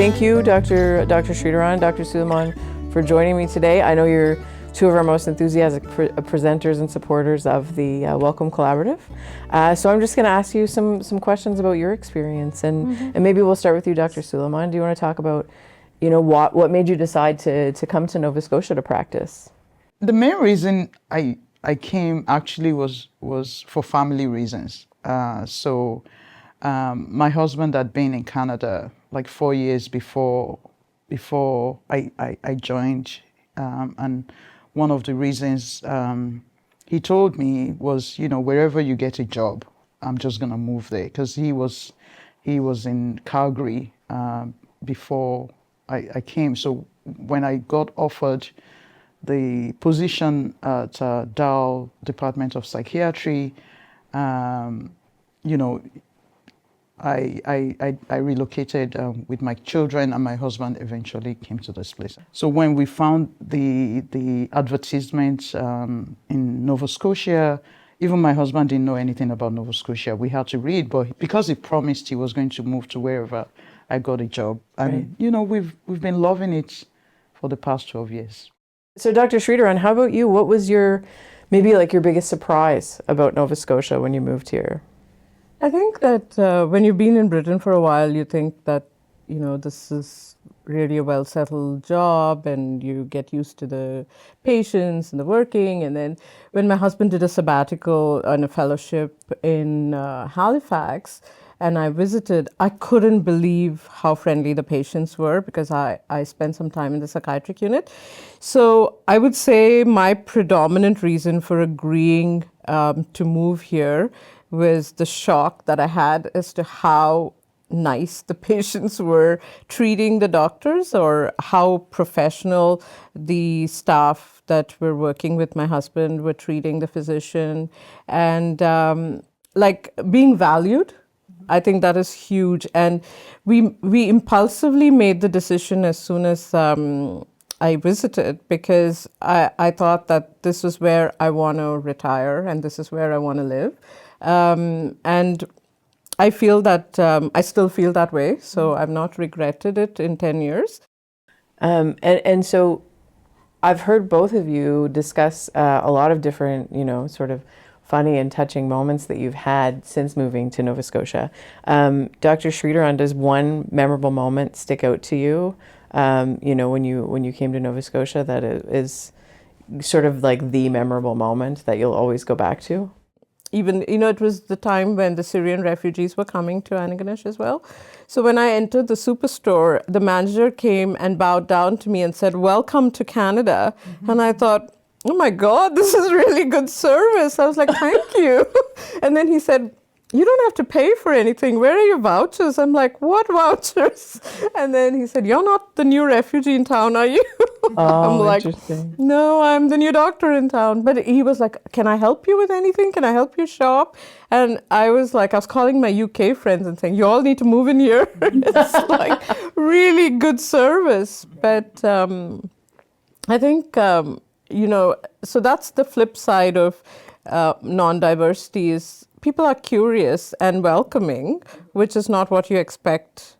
Thank you, Dr. Sridharan, Dr. Sulyman, for joining me today. I know you're two of our most enthusiastic presenters and supporters of the Welcome Collaborative. So I'm just going to ask you some questions about your experience, and maybe we'll start with you, Dr. Sulyman. Do you want to talk about, what made you decide to come to Nova Scotia to practice? The main reason I came actually was for family reasons. My husband had been in Canada like 4 years before I joined, and one of the reasons he told me was, wherever you get a job, I'm just gonna move there, because he was in Calgary before I came. So when I got offered the position at Dal Department of Psychiatry, I relocated with my children, and my husband eventually came to this place. So when we found the advertisement in Nova Scotia, even my husband didn't know anything about Nova Scotia. We had to read, but because he promised he was going to move to wherever I got a job, and we've been loving it for the past 12 years. So Dr. Sridharan, how about you? What was maybe your biggest surprise about Nova Scotia when you moved here? I think that when you've been in Britain for a while, you think that, this is really a well-settled job and you get used to the patients and the working. And then when my husband did a sabbatical and a fellowship in Halifax, and I visited, I couldn't believe how friendly the patients were, because I spent some time in the psychiatric unit. So I would say my predominant reason for agreeing to move here was the shock that I had as to how nice the patients were treating the doctors, or how professional the staff that were working with my husband were treating the physician, and being valued. I think that is huge. And we impulsively made the decision as soon as I visited, because I thought that this is where I want to retire and this is where I want to live. And I feel that I still feel that way. So I've not regretted it in 10 years. And so I've heard both of you discuss a lot of different, sort of funny and touching moments that you've had since moving to Nova Scotia. Dr. Sridharan, does one memorable moment stick out to you, when you came to Nova Scotia, that is sort of like the memorable moment that you'll always go back to? Even, it was the time when the Syrian refugees were coming to Antigonish as well. So when I entered the superstore, the manager came and bowed down to me and said, "Welcome to Canada." And I thought, oh my God, this is really good service. I was like, thank you. And then he said, "You don't have to pay for anything. Where are your vouchers?" I'm like, "What vouchers?" And then he said, "You're not the new refugee in town, are you?" Oh, I'm like, interesting. "No, I'm the new doctor in town." But he was like, "Can I help you with anything? Can I help you shop?" And I was calling my UK friends and saying, "You all need to move in here." It's like really good service. But I think, so that's the flip side of non-diversity, is people are curious and welcoming, which is not what you expect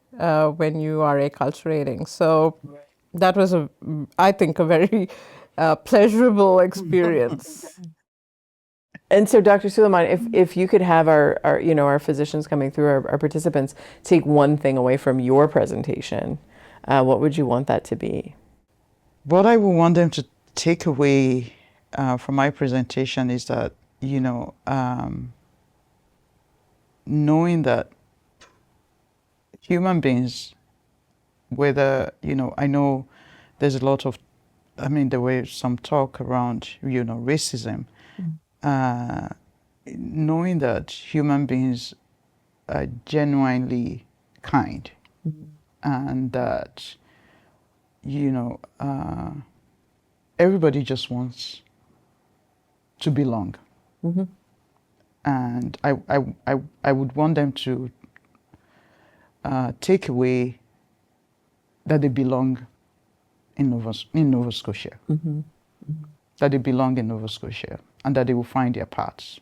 when you are acculturating. So that was, I think, a very pleasurable experience. And so, Dr. Sulyman, if you could have our physicians coming through, our participants, take one thing away from your presentation, what would you want that to be? What I would want them to take away from my presentation is that, knowing that human beings, whether, I know there's a lot of, there were some talk around, racism, knowing that human beings are genuinely kind, and that, everybody just wants to belong. And I would want them to take away that they belong in Nova Scotia. That they belong in Nova Scotia, and that they will find their paths.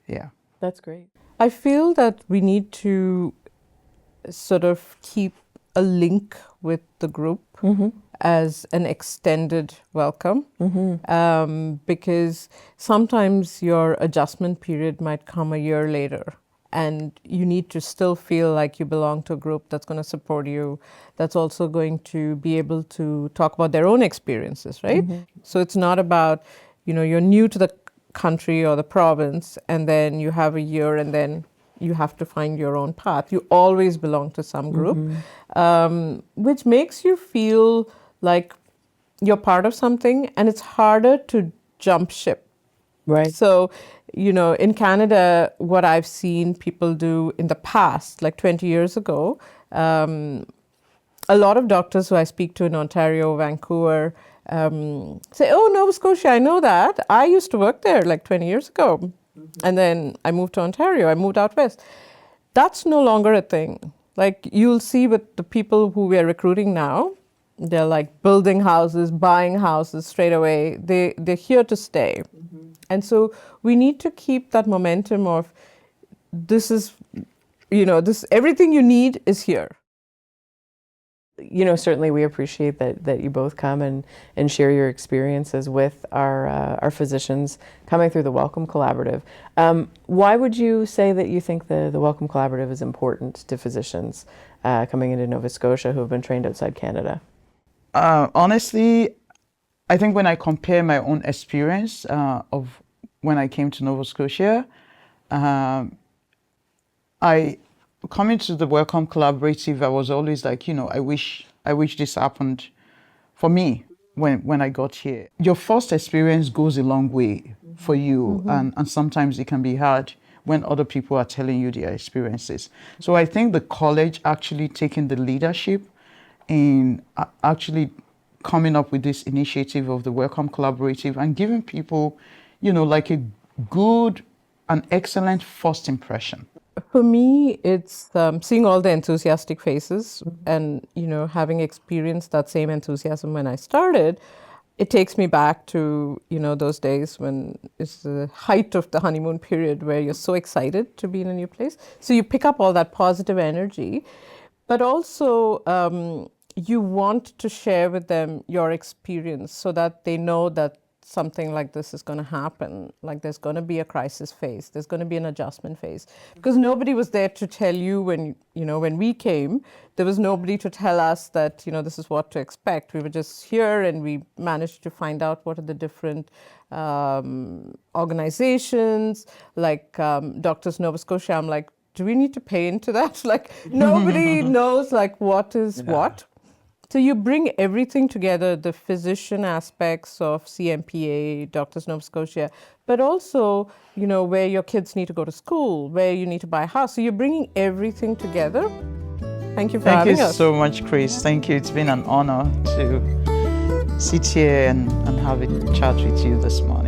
Yeah. That's great. I feel that we need to sort of keep a link with the group as an extended welcome, because sometimes your adjustment period might come a year later, and you need to still feel like you belong to a group that's going to support you, that's also going to be able to talk about their own experiences, right? So it's not about, you're new to the country or the province, and then you have a year, and then you have to find your own path. You always belong to some group, which makes you feel like you're part of something, and it's harder to jump ship. Right. So, in Canada, what I've seen people do in the past, like 20 years ago, a lot of doctors who I speak to in Ontario, Vancouver, say, oh, Nova Scotia, I know that. I used to work there like 20 years ago. And then I moved to Ontario. I moved out west. That's no longer a thing. Like you'll see with the people who we are recruiting now, they're like building houses, buying houses straight away. They're here to stay. And so we need to keep that momentum of this is, everything you need is here. Certainly we appreciate that you both come and share your experiences with our physicians coming through the Welcome Collaborative. Why would you say that you think the Welcome Collaborative is important to physicians coming into Nova Scotia who have been trained outside Canada? Honestly, I think when I compare my own experience of when I came to Nova Scotia, coming to the Welcome Collaborative, I was always like, I wish this happened for me when I got here. Your first experience goes a long way for you, and sometimes it can be hard when other people are telling you their experiences. So I think the college actually taking the leadership in actually coming up with this initiative of the Welcome Collaborative and giving people, like a good, an excellent first impression. For me, it's seeing all the enthusiastic faces and, having experienced that same enthusiasm when I started. It takes me back to, those days when it's the height of the honeymoon period where you're so excited to be in a new place. So you pick up all that positive energy, but also you want to share with them your experience so that they know that something like this is going to happen, like there's going to be a crisis phase, there's going to be an adjustment phase, because nobody was there to tell you when we came, there was nobody to tell us that, this is what to expect. We were just here and we managed to find out what are the different organizations, like Doctors Nova Scotia. I'm like, do we need to pay into that? Like nobody knows like what is what. So you bring everything together, the physician aspects of CMPA, Doctors Nova Scotia, but also, where your kids need to go to school, where you need to buy a house. So you're bringing everything together. Thank you for having us. Thank you so much, Chris. Thank you. It's been an honor to sit here and have a chat with you this morning.